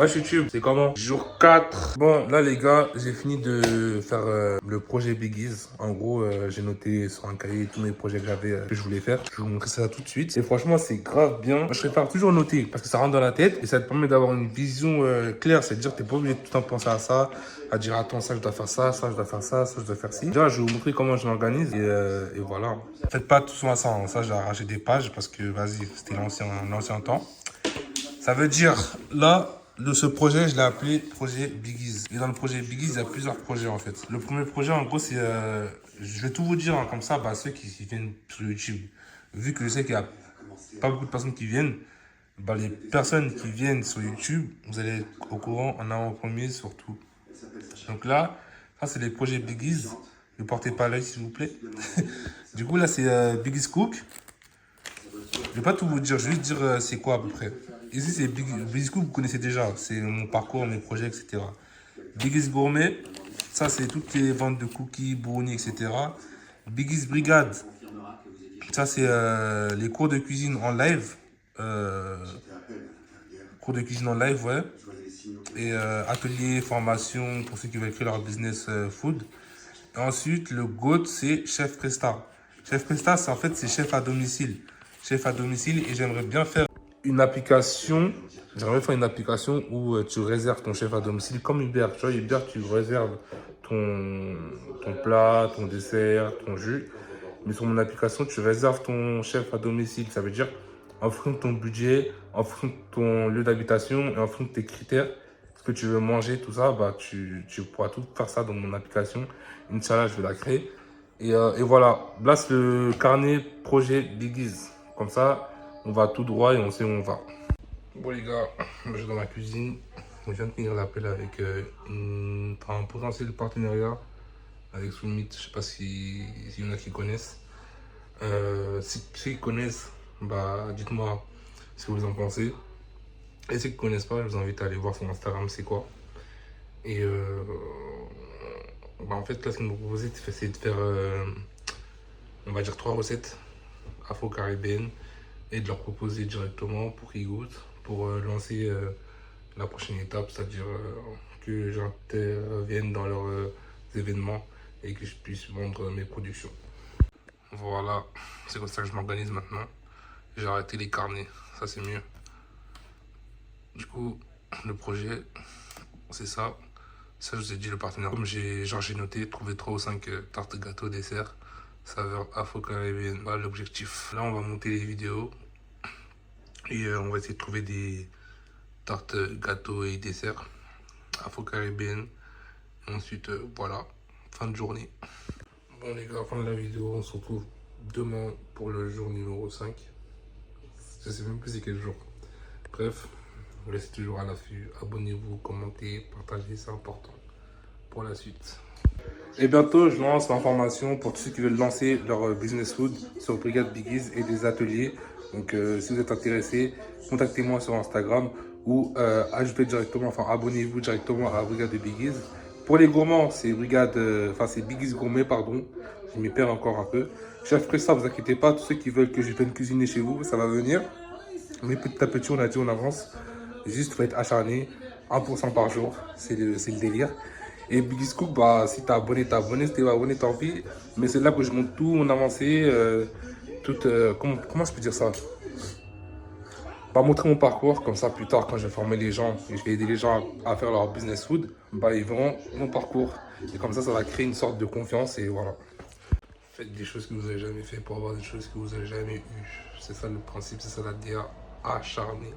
Wesh YouTube, c'est comment? Jour 4. Bon, là les gars, j'ai fini de faire le projet Biggies. En gros, j'ai noté sur un cahier tous mes projets que j'avais, que je voulais faire. Je vais vous montrer ça tout de suite. Et franchement, c'est grave bien. Moi, je préfère toujours noter parce que ça rentre dans la tête et ça te permet d'avoir une vision claire. C'est-à-dire que t'es pas obligé de tout le temps penser à ça, à dire attends, ça je dois faire ça, ça je dois faire ça, ça je dois faire ci. Déjà, je vais vous montrer comment je m'organise et voilà. Faites pas tout à ça. Hein. Ça, j'ai arraché des pages parce que vas-y, c'était l'ancien temps. Ça veut dire, là, ce projet, je l'ai appelé projet Biggies. Et dans le projet Biggies, il y a plusieurs projets en fait. Le premier projet, en gros, c'est. Je vais tout vous dire, hein, comme ça, bah, ceux qui viennent sur YouTube. Vu que je sais qu'il n'y a pas beaucoup de personnes qui viennent, bah, les personnes qui viennent sur YouTube, vous allez être au courant en avant-premier surtout. Donc là, ça, c'est les projets Biggies. Ne portez pas l'œil, s'il vous plaît. Du coup, là, c'est Biggies Cook. Je vais pas tout vous dire, je vais juste dire c'est quoi à peu près. Ici, c'est Biggies Cook, vous connaissez déjà. C'est mon parcours, mes projets, etc. Biggies Gourmet, ça, c'est toutes les ventes de cookies, brownies, etc. Biggies Brigade, ça, c'est les cours de cuisine en live. Cours de cuisine en live, ouais. Et atelier, formation pour ceux qui veulent créer leur business food. Et ensuite, le GOAT, c'est Chef Presta. Chef Presta, c'est en fait, c'est chef à domicile. Chef à domicile et j'aimerais bien faire une application. J'aimerais faire une application où tu réserves ton chef à domicile comme Uber. Tu vois, Uber, tu réserves ton plat, ton dessert, ton jus. Mais sur mon application, tu réserves ton chef à domicile. Ça veut dire, en fonction de ton budget, en fonction de ton lieu d'habitation et en fonction de tes critères, ce que tu veux manger, tout ça, bah, tu pourras tout faire ça dans mon application. Inch'Allah, je vais la créer. Et voilà, là, c'est le carnet projet Biggies. Comme ça, on va tout droit et on sait où on va. Bon les gars, je suis dans ma cuisine. Je viens de finir l'appel avec un potentiel partenariat avec Soulmit. Je sais pas s'il y en a qui connaissent. Si ceux qui connaissent, bah dites-moi ce que vous en pensez. Et ceux qui ne connaissent pas, je vous invite à aller voir son Instagram, c'est quoi. Et bah, en fait, là, ce qu'il nous proposait, c'est de faire, on va dire, 3 recettes afro-caribéennes et de leur proposer directement pour qu'ils goûtent, pour lancer la prochaine étape, c'est-à-dire que j'intervienne dans leurs événements et que je puisse vendre mes productions. Voilà, c'est comme ça que je m'organise maintenant. J'ai arrêté les carnets, ça c'est mieux. Du coup, le projet, c'est ça. Ça, je vous ai dit, le partenaire. Comme j'ai noté, trouver 3 ou 5 tartes gâteaux dessert, saveur afro-caribéenne. Voilà l'objectif. Là, on va monter les vidéos et on va essayer de trouver des tartes gâteaux et desserts afro-caribéennes. Ensuite, voilà, fin de journée. Bon, les gars, fin de la vidéo, on se retrouve demain pour le jour numéro 5. Je sais même plus c'est quel jour. Bref. Restez toujours à l'affût, abonnez-vous, commentez, partagez, c'est important pour la suite. Et bientôt, je lance l'information pour tous ceux qui veulent lancer leur business food sur Brigade Biggies et des ateliers. Donc, si vous êtes intéressé, contactez-moi sur Instagram ou ajoutez directement, enfin abonnez-vous directement à Brigade de Biggies. Pour les gourmands, c'est c'est Biggies Gourmet, pardon. Je m'y perds encore un peu. Chef Presta, vous inquiétez pas, tous ceux qui veulent que je vienne cuisiner chez vous, ça va venir. Mais petit à petit, on a dit, on avance. Juste, il faut être acharné, 1% par jour, c'est le délire. Et Biggies Cook, bah, si t'es abonné, t'es abonné, si t'es pas abonné, tant pis. Mais c'est là que je montre tout mon avancée, comment je peux dire ça? Bah, montrer mon parcours, comme ça plus tard, quand je vais former les gens et je vais aider les gens à faire leur business food, bah, ils verront mon parcours. Et comme ça va créer une sorte de confiance et voilà. Faites des choses que vous n'avez jamais fait pour avoir des choses que vous n'avez jamais eues. C'est ça le principe, c'est ça la DA acharnée.